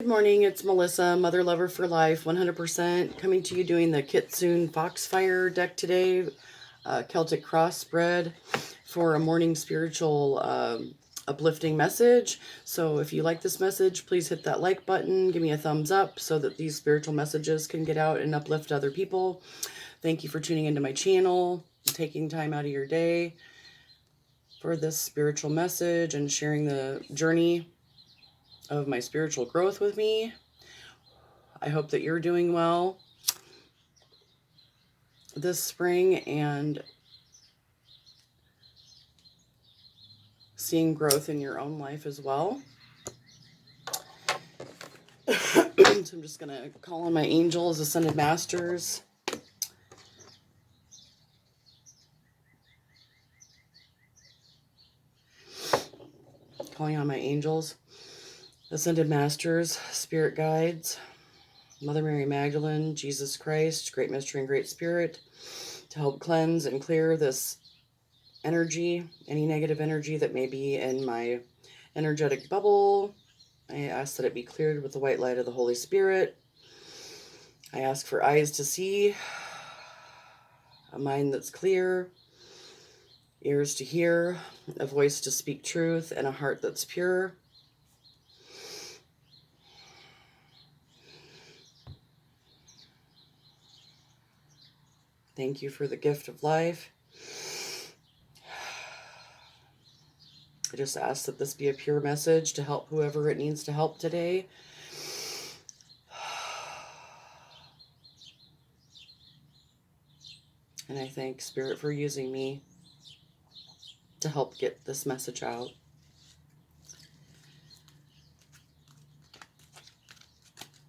Good morning, it's Melissa, Mother Lover for Life, 100%, coming to you doing the Kitsune Foxfire deck today, Celtic Cross spread for a morning spiritual uplifting message. So if you like this message, please hit that like button, give me a thumbs up so that these spiritual messages can get out and uplift other people. Thank you for tuning into my channel, taking time out of your day for this spiritual message and sharing the journey of my spiritual growth with me. I hope that you're doing well this spring and seeing growth in your own life as well. So I'm just going to call on my angels, ascended masters. Calling on my angels, ascended masters, spirit guides, Mother Mary Magdalene, Jesus Christ, Great Mystery and Great Spirit, to help cleanse and clear this energy, any negative energy that may be in my energetic bubble. I ask that it be cleared with the white light of the Holy Spirit. I ask for eyes to see, a mind that's clear, ears to hear, a voice to speak truth, and a heart that's pure. Thank you for the gift of life. I just ask that this be a pure message to help whoever it needs to help today. And I thank Spirit for using me to help get this message out.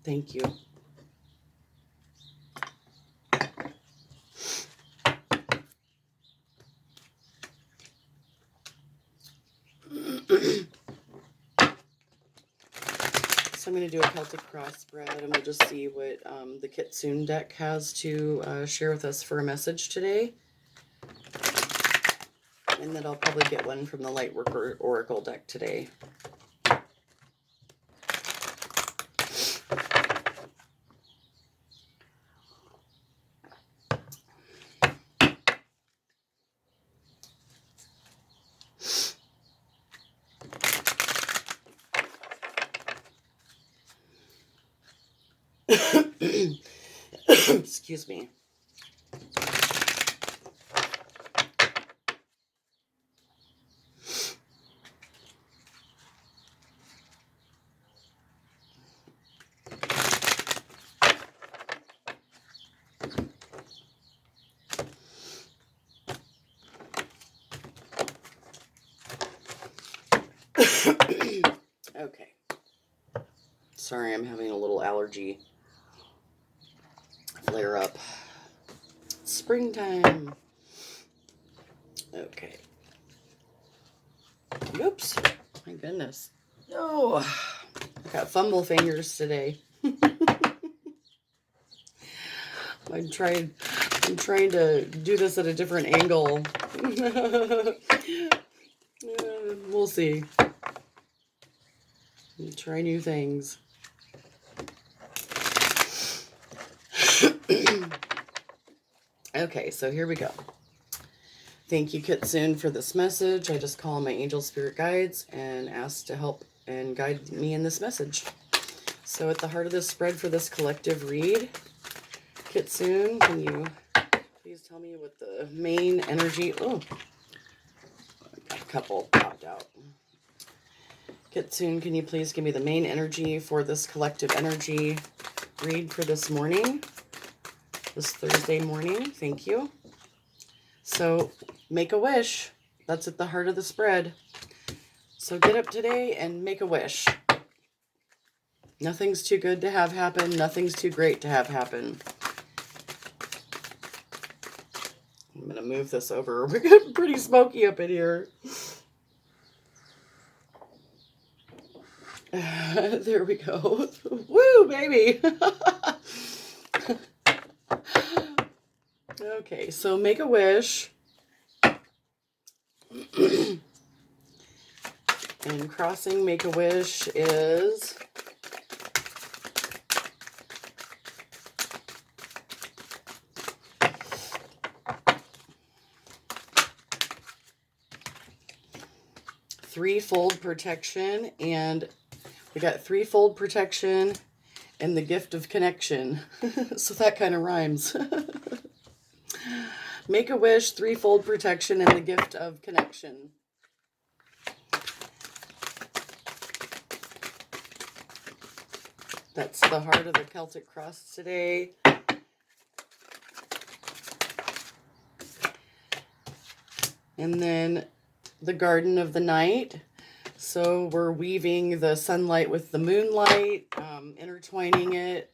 Thank you. So I'm going to do a Celtic Cross spread, and we'll just see what the Kitsune deck has to share with us for a message today. And then I'll probably get one from the Lightworker Oracle deck today. Excuse me. Okay. Sorry, I'm having a little allergy flare up. Springtime. Okay. Oops. My goodness. Oh, I got fumble fingers today. I'm trying to do this at a different angle. We'll see. Try new things. Okay, so here we go. Thank you, Kitsune, for this message. I just call on my angel spirit guides and ask to help and guide me in this message. So at the heart of this spread for this collective read, Kitsune, can you please tell me what the main energy... Oh, a couple popped out. Kitsune, can you please give me the main energy for this collective energy read for this morning, this Thursday morning? Thank you. So make a wish. That's at the heart of the spread. So get up today and make a wish. Nothing's too good to have happen. Nothing's too great to have happen. I'm going to move this over. We're getting pretty smoky up in here. There we go. Woo, baby. Okay, so make a wish. And crossing make a wish is threefold protection, and we got threefold protection and the gift of connection. So that kind of rhymes. Make a wish, threefold protection, and the gift of connection. That's the heart of the Celtic Cross today. And then the Garden of the Night. So we're weaving the sunlight with the moonlight, intertwining it,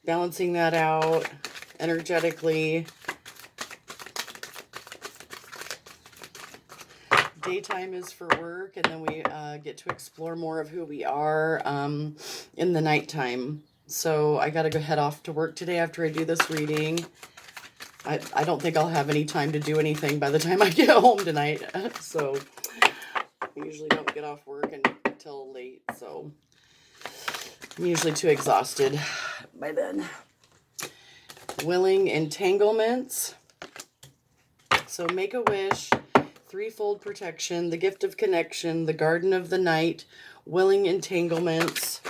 balancing that out energetically. Daytime is for work, and then we get to explore more of who we are in the nighttime. So I got to go head off to work today after I do this reading. I don't think I'll have any time to do anything by the time I get home tonight. So I usually don't get off work until late, so I'm usually too exhausted by then. Willing entanglements. So make a wish, threefold protection, the gift of connection, the Garden of the Night, willing entanglements.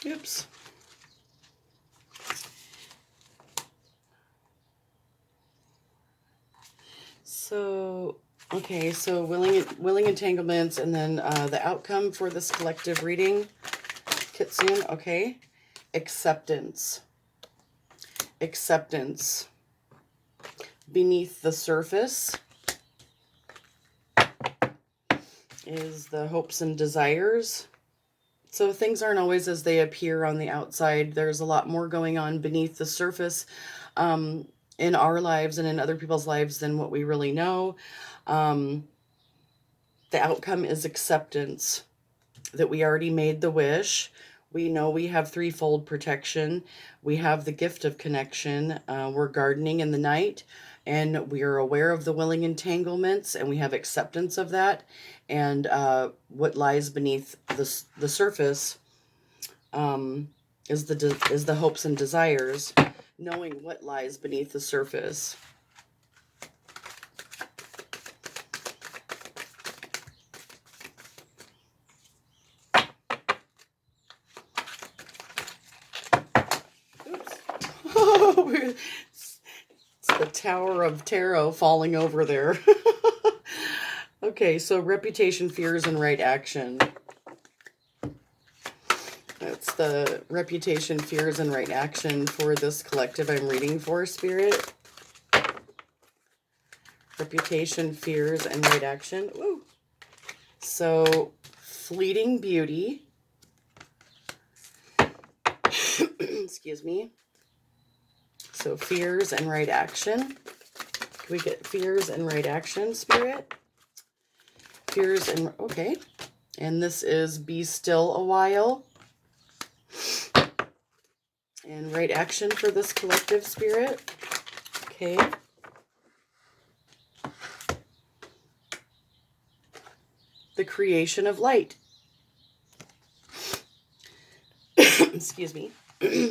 Oops. So, okay, so willing entanglements, and then the outcome for this collective reading, Kitsune, okay. Acceptance. Acceptance. Beneath the surface is the hopes and desires. So things aren't always as they appear on the outside. There's a lot more going on beneath the surface in our lives and in other people's lives than what we really know. The outcome is acceptance, that we already made the wish. We know we have threefold protection. We have the gift of connection. We're gardening in the night, and we are aware of the willing entanglements, and we have acceptance of that. And what lies beneath the surface is the hopes and desires, knowing what lies beneath the surface. It's the Tower of Tarot falling over there. Okay, so reputation, fears, and right action. That's the reputation, fears, and right action for this collective I'm reading for, Spirit. Reputation, fears, and right action. Woo! So, fleeting beauty. Excuse me. So, fears and right action. Can we get fears and right action, Spirit? Fears and, okay. And this is be still a while. And right action for this collective, Spirit. Okay. The creation of light. Excuse me.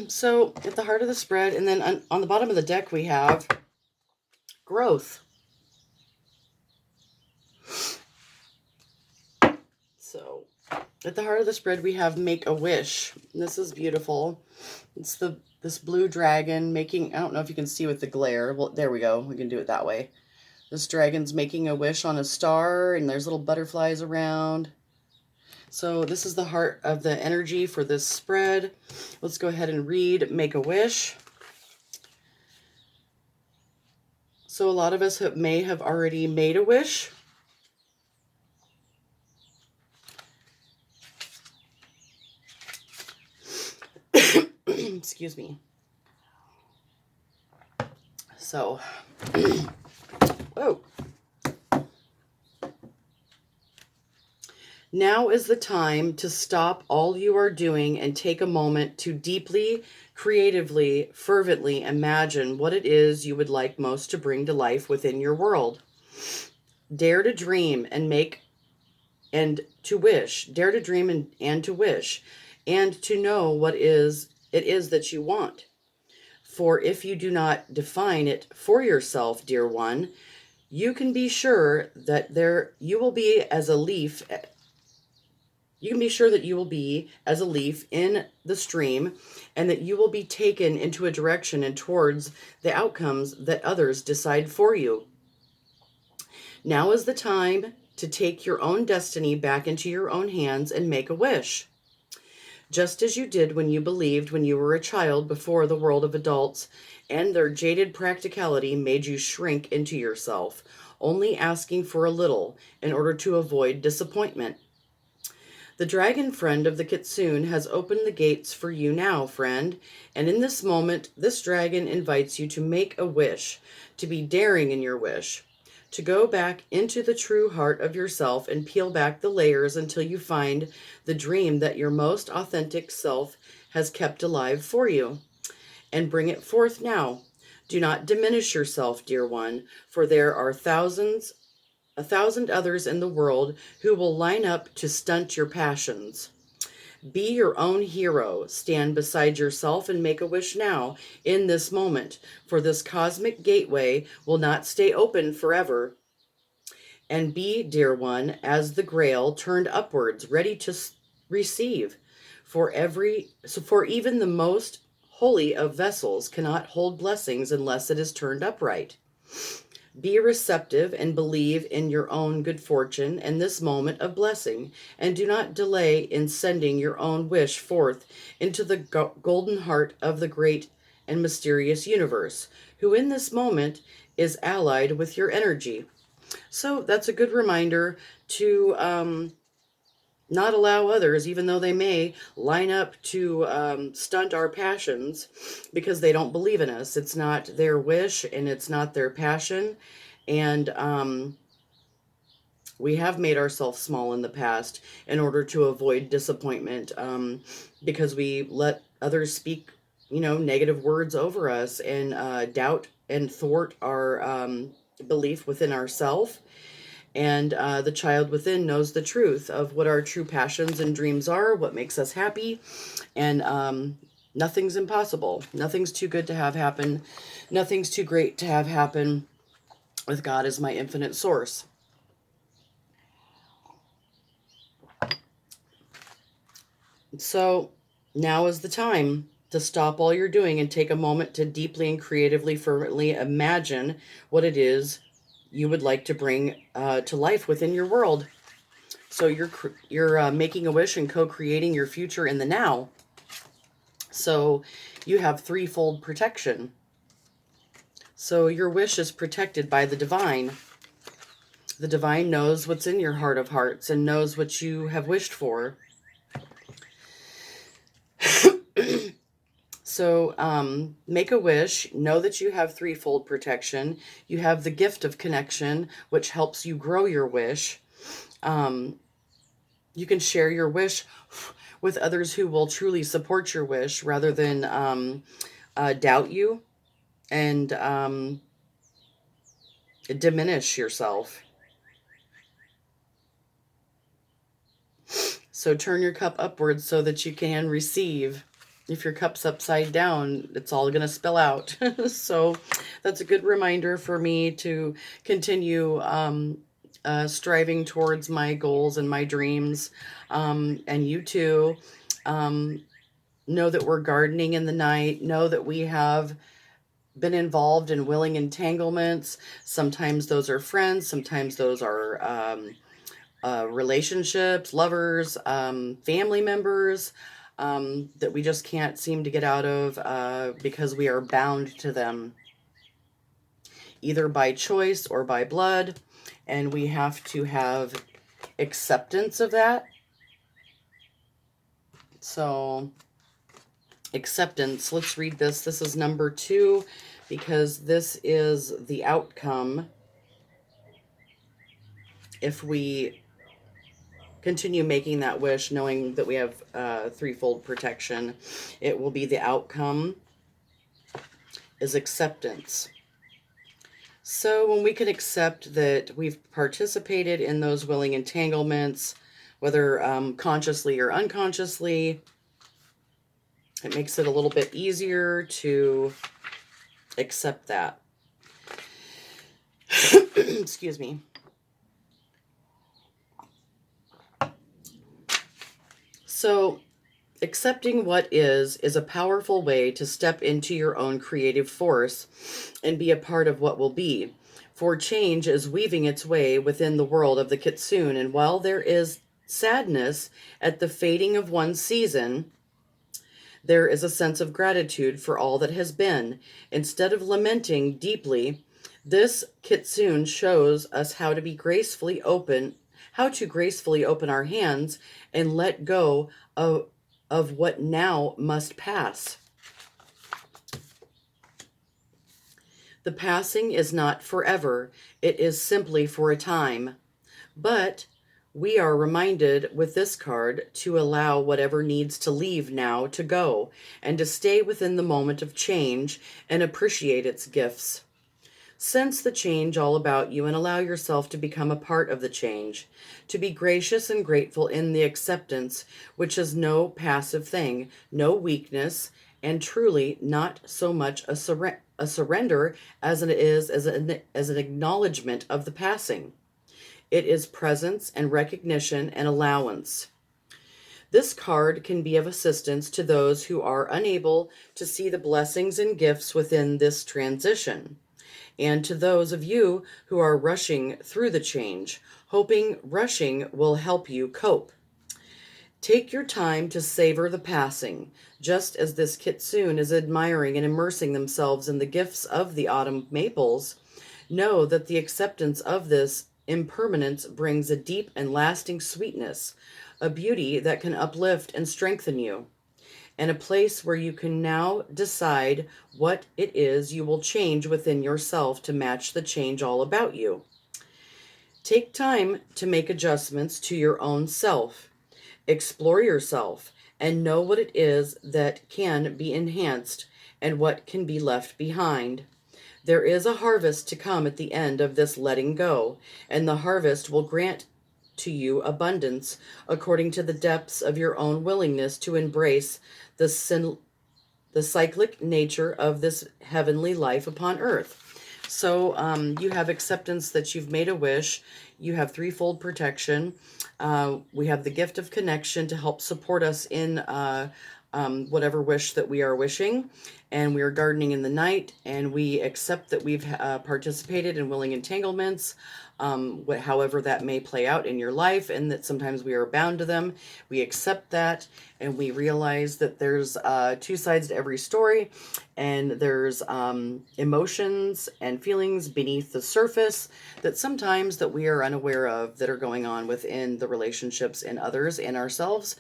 So at the heart of the spread, and then on the bottom of the deck, we have growth. So at the heart of the spread, we have make a wish. And this is beautiful. It's this blue dragon making, I don't know if you can see with the glare. Well, there we go. We can do it that way. This dragon's making a wish on a star, and there's little butterflies around. So this is the heart of the energy for this spread. Let's go ahead and read Make a Wish. So a lot of us may have already made a wish. Excuse me. So, whoa. Now is the time to stop all you are doing and take a moment to deeply, creatively, fervently imagine what it is you would like most to bring to life within your world. Dare to dream and to wish, dare to dream and to wish, and to know what it is that you want. For if you do not define it for yourself, dear one, you can be sure that there you will be as a leaf. You can be sure that you will be as a leaf in the stream, and that you will be taken into a direction and towards the outcomes that others decide for you. Now is the time to take your own destiny back into your own hands and make a wish. Just as you did when you believed when you were a child before the world of adults and their jaded practicality made you shrink into yourself, only asking for a little in order to avoid disappointment. The dragon friend of the kitsune has opened the gates for you now, friend, and in this moment, this dragon invites you to make a wish, to be daring in your wish, to go back into the true heart of yourself and peel back the layers until you find the dream that your most authentic self has kept alive for you, and bring it forth now. Do not diminish yourself, dear one, for there are a thousand others in the world who will line up to stunt your passions. Be your own hero. Stand beside yourself and make a wish now, in this moment, for this cosmic gateway will not stay open forever. And be, dear one, as the grail turned upwards, ready to receive. For even the most holy of vessels cannot hold blessings unless it is turned upright. Be receptive and believe in your own good fortune and this moment of blessing, and do not delay in sending your own wish forth into the golden heart of the great and mysterious universe, who in this moment is allied with your energy. So that's a good reminder to not allow others, even though they may line up to stunt our passions because they don't believe in us. It's not their wish and it's not their passion. And we have made ourselves small in the past in order to avoid disappointment, because we let others speak, negative words over us and doubt and thwart our belief within ourselves. And the child within knows the truth of what our true passions and dreams are, what makes us happy, and nothing's impossible. Nothing's too good to have happen. Nothing's too great to have happen with God as my infinite source. So now is the time to stop all you're doing and take a moment to deeply and creatively, fervently imagine what it is you would like to bring to life within your world. So you're making a wish and co-creating your future in the now. So you have threefold protection. So your wish is protected by the divine. The divine knows what's in your heart of hearts and knows what you have wished for. So make a wish, know that you have threefold protection. You have the gift of connection, which helps you grow your wish. You can share your wish with others who will truly support your wish rather than doubt you and diminish yourself. So turn your cup upwards so that you can receive. If your cup's upside down, it's all going to spill out. So that's a good reminder for me to continue striving towards my goals and my dreams. And you too. Know that we're gardening in the night. Know that we have been involved in willing entanglements. Sometimes those are friends. Sometimes those are relationships, lovers, family members. That we just can't seem to get out of because we are bound to them, either by choice or by blood, and we have to have acceptance of that. So, acceptance, let's read this. This is number 2, because this is the outcome if we continue making that wish, knowing that we have threefold protection. It will be the outcome is acceptance. So when we can accept that we've participated in those willing entanglements, whether consciously or unconsciously. It makes it a little bit easier to accept that. Excuse me. So, accepting what is a powerful way to step into your own creative force and be a part of what will be. For change is weaving its way within the world of the kitsune, and while there is sadness at the fading of one season, there is a sense of gratitude for all that has been. Instead of lamenting deeply, this kitsune shows us how to gracefully open our hands and let go of what now must pass. The passing is not forever, it is simply for a time. But we are reminded with this card to allow whatever needs to leave now to go and to stay within the moment of change and appreciate its gifts. Sense the change all about you and allow yourself to become a part of the change, to be gracious and grateful in the acceptance, which is no passive thing, no weakness, and truly not so much a surrender as it is as an acknowledgement of the passing. It is presence and recognition and allowance. This card can be of assistance to those who are unable to see the blessings and gifts within this transition, and to those of you who are rushing through the change, hoping rushing will help you cope. Take your time to savor the passing, just as this kitsune is admiring and immersing themselves in the gifts of the autumn maples. Know that the acceptance of this impermanence brings a deep and lasting sweetness, a beauty that can uplift and strengthen you, and a place where you can now decide what it is you will change within yourself to match the change all about you. Take time to make adjustments to your own self, explore yourself, and know what it is that can be enhanced and what can be left behind. There is a harvest to come at the end of this letting go, and the harvest will grant to you abundance according to the depths of your own willingness to embrace the cyclic nature of this heavenly life upon earth. So you have acceptance that you've made a wish. You have threefold protection. We have the gift of connection to help support us in whatever wish that we are wishing. And we are gardening in the night, and we accept that we've participated in willing entanglements, however that may play out in your life, and that sometimes we are bound to them. We accept that, and we realize that there's two sides to every story, and there's emotions and feelings beneath the surface that sometimes that we are unaware of that are going on within the relationships and others and ourselves.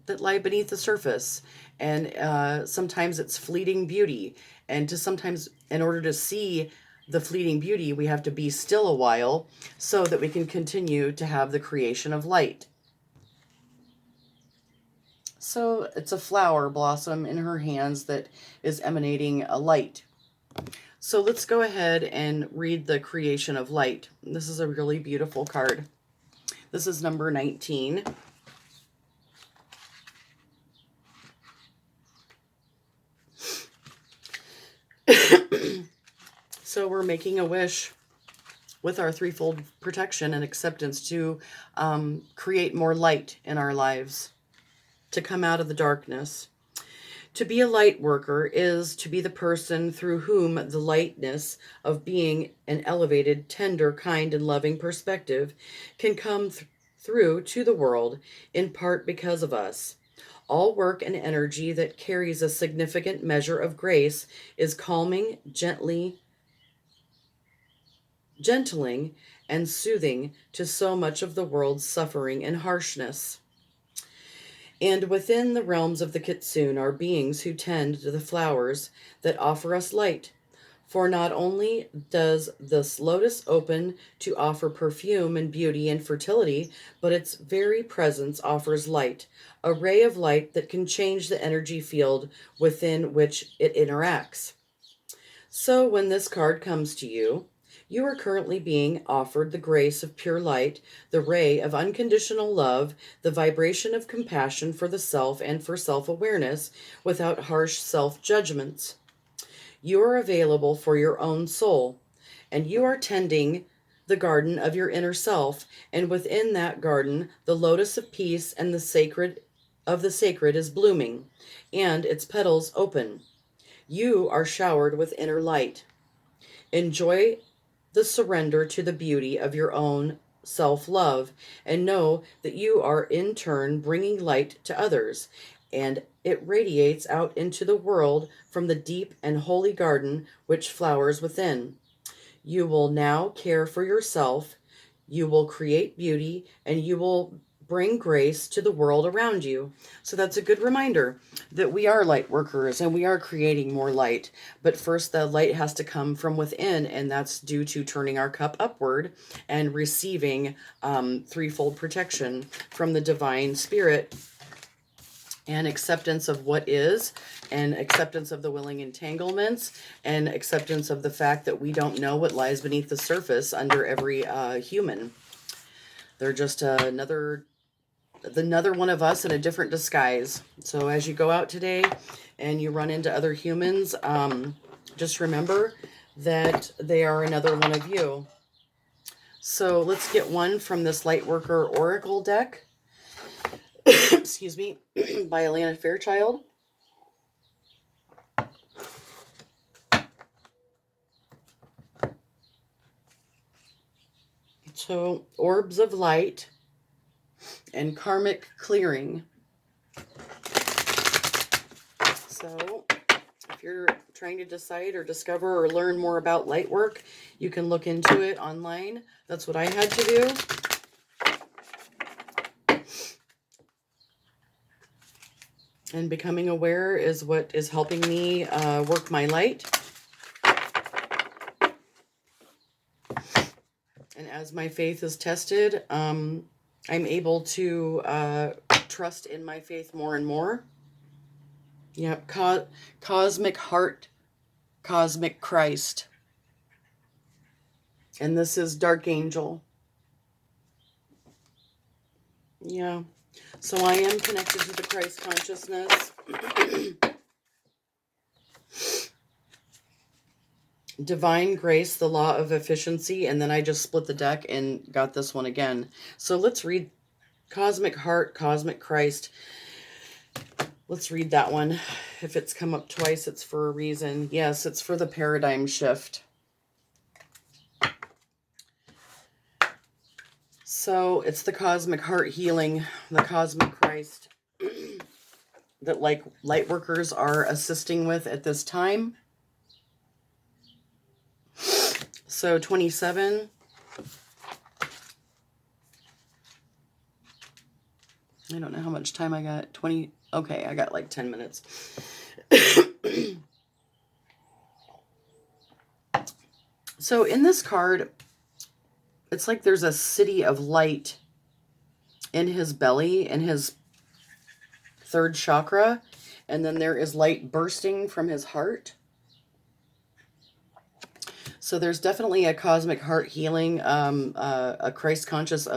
That lie beneath the surface, and sometimes it's fleeting beauty, and to sometimes in order to see the fleeting beauty we have to be still a while so that we can continue to have the creation of light. So it's a flower blossom in her hands that is emanating a light. So let's go ahead and read the creation of light. This is a really beautiful card. This is number 19. So we're making a wish with our threefold protection and acceptance to create more light in our lives, to come out of the darkness. To be a light worker is to be the person through whom the lightness of being an elevated, tender, kind, and loving perspective can come through to the world, in part because of us. All work and energy that carries a significant measure of grace is calming, gentling, and soothing to so much of the world's suffering and harshness. And within the realms of the kitsune are beings who tend to the flowers that offer us light. For not only does this lotus open to offer perfume and beauty and fertility, but its very presence offers light, a ray of light that can change the energy field within which it interacts. So when this card comes to you, You are currently being offered the grace of pure light, the ray of unconditional love, the vibration of compassion for the self and for self awareness without harsh self judgments. You are available for your own soul, and you are tending the garden of your inner self, and within that garden, the lotus of peace and the sacred is blooming, and its petals open. You are showered with inner light. Enjoy the surrender to the beauty of your own self love, and know that you are in turn bringing light to others, and it radiates out into the world from the deep and holy garden which flowers within. You will now care for yourself, you will create beauty, and you will bring grace to the world around you. So that's a good reminder that we are light workers and we are creating more light. But first, the light has to come from within, and that's due to turning our cup upward and receiving threefold protection from the divine spirit, and acceptance of what is, and acceptance of the willing entanglements, and acceptance of the fact that we don't know what lies beneath the surface under every human. They're just another one of us in a different disguise. So as you go out today and you run into other humans, just remember that they are another one of you. So let's get one from this Lightworker Oracle deck. Excuse me, by Alana Fairchild. So, orbs of light and karmic clearing. So, if you're trying to decide or discover or learn more about light work, you can look into it online. That's what I had to do. And becoming aware is what is helping me work my light. And as my faith is tested, I'm able to trust in my faith more and more. Yep, cosmic heart, cosmic Christ. And this is Dark Angel. Yeah. So I am connected to the Christ consciousness. Divine Grace, the Law of Efficiency. And then I just split the deck and got this one again. So let's read Cosmic Heart, Cosmic Christ. Let's read that one. If it's come up twice, it's for a reason. Yes, it's for the paradigm shift. So it's the cosmic heart healing, the cosmic Christ that light workers are assisting with at this time. So 27. I don't know how much time I got. 20. Okay, I got like 10 minutes. So in this card, it's like there's a city of light in his belly, in his third chakra, and then there is light bursting from his heart. So there's definitely a cosmic heart healing, a Christ conscious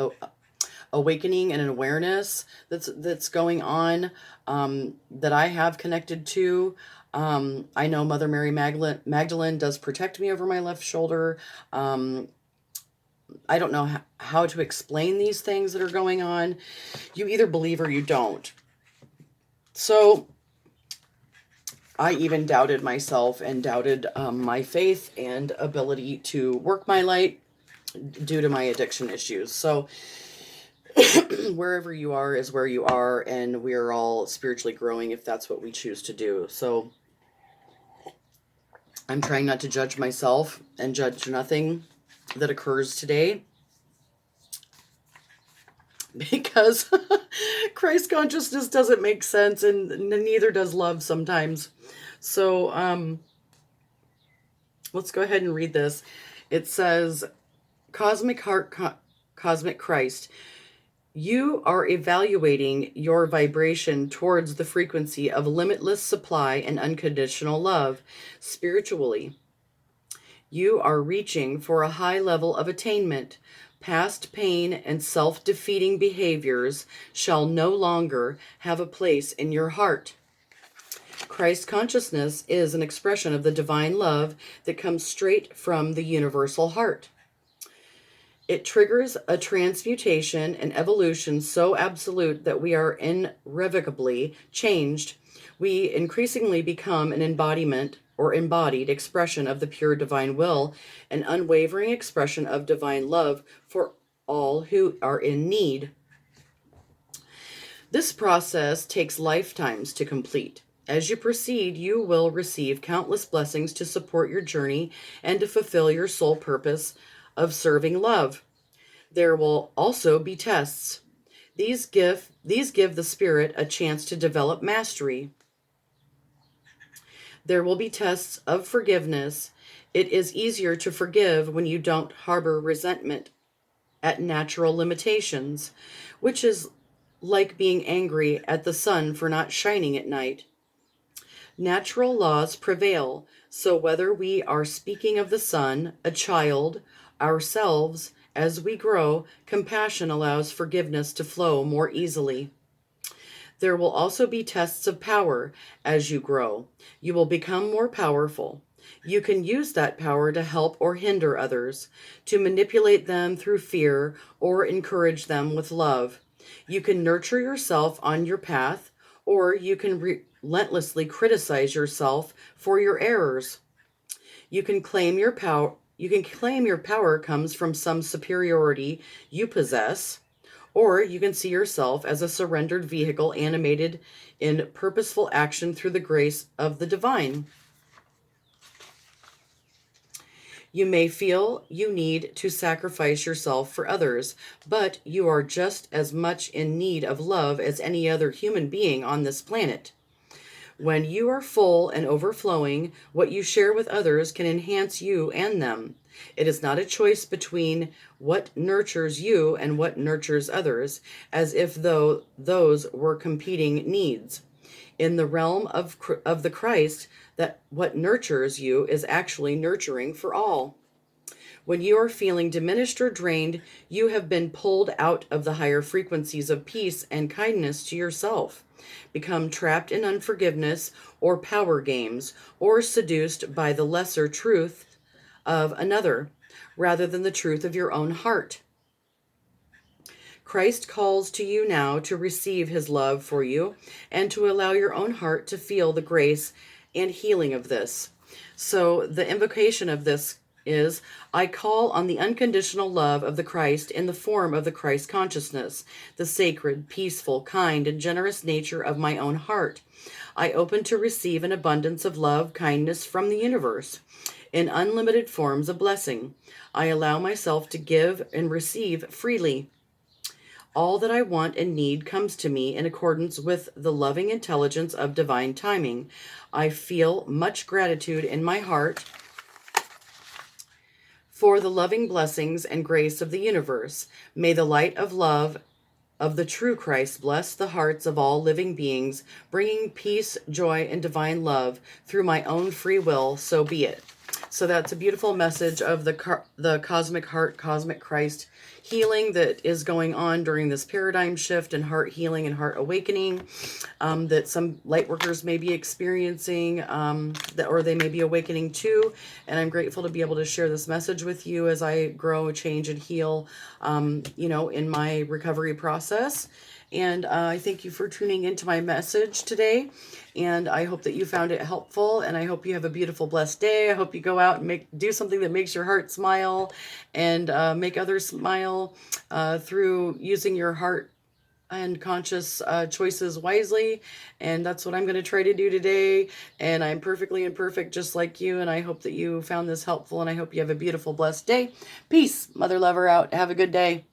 awakening and an awareness that's going on, that I have connected to. I know Mother Mary Magdalene does protect me over my left shoulder. I don't know how to explain these things that are going on. You either believe or you don't. So I even doubted myself and doubted my faith and ability to work my light due to my addiction issues. So wherever you are is where you are, and we are all spiritually growing if that's what we choose to do. So I'm trying not to judge myself and judge nothing that occurs today, because Christ consciousness doesn't make sense, and neither does love sometimes. So let's go ahead and read this. It says, Cosmic Heart, Cosmic Christ, you are evaluating your vibration towards the frequency of limitless supply and unconditional love spiritually. You are reaching for a high level of attainment. Past pain and self-defeating behaviors shall no longer have a place in your heart. Christ consciousness is an expression of the divine love that comes straight from the universal heart. It triggers a transmutation and evolution so absolute that we are irrevocably changed. We increasingly become an embodiment or embodied expression of the pure divine will, an unwavering expression of divine love for all who are in need. This process takes lifetimes to complete. As you proceed, you will receive countless blessings to support your journey and to fulfill your sole purpose of serving love. There will also be tests. These give the spirit a chance to develop mastery. There will be tests of forgiveness. It is easier to forgive when you don't harbor resentment at natural limitations, which is like being angry at the sun for not shining at night. Natural laws prevail, so whether we are speaking of the sun, a child, ourselves, as we grow, compassion allows forgiveness to flow more easily. There will also be tests of power as you grow. You will become more powerful. You can use that power to help or hinder others, to manipulate them through fear or encourage them with love. You can nurture yourself on your path, or you can relentlessly criticize yourself for your errors. You can claim your power. You can claim your power comes from some superiority you possess, or you can see yourself as a surrendered vehicle animated in purposeful action through the grace of the divine. You may feel you need to sacrifice yourself for others, but you are just as much in need of love as any other human being on this planet. When you are full and overflowing, what you share with others can enhance you and them. It is not a choice between what nurtures you and what nurtures others, as if though those were competing needs. In the realm of the Christ, that what nurtures you is actually nurturing for all. When you are feeling diminished or drained, you have been pulled out of the higher frequencies of peace and kindness to yourself, become trapped in unforgiveness or power games, or seduced by the lesser truth of another, rather than the truth of your own heart. Christ calls to you now to receive his love for you and to allow your own heart to feel the grace and healing of this. So the invocation of this is, I call on the unconditional love of the Christ in the form of the Christ consciousness, the sacred, peaceful, kind, and generous nature of my own heart. I open to receive an abundance of love, kindness from the universe in unlimited forms of blessing. I allow myself to give and receive freely. All that I want and need comes to me in accordance with the loving intelligence of divine timing. I feel much gratitude in my heart for the loving blessings and grace of the universe. May the light of love of the true Christ bless the hearts of all living beings, bringing peace, joy, and divine love through my own free will, so be it. So that's a beautiful message of the cosmic heart, cosmic Christ healing that is going on during this paradigm shift and heart healing and heart awakening that some light workers may be experiencing or they may be awakening to. And I'm grateful to be able to share this message with you as I grow, change, and heal, in my recovery process. And I thank you for tuning into my message today. And I hope that you found it helpful. And I hope you have a beautiful, blessed day. I hope you go out and do something that makes your heart smile and make others smile through using your heart and conscious choices wisely. And that's what I'm going to try to do today. And I'm perfectly imperfect just like you. And I hope that you found this helpful. And I hope you have a beautiful, blessed day. Peace. Mother lover out. Have a good day.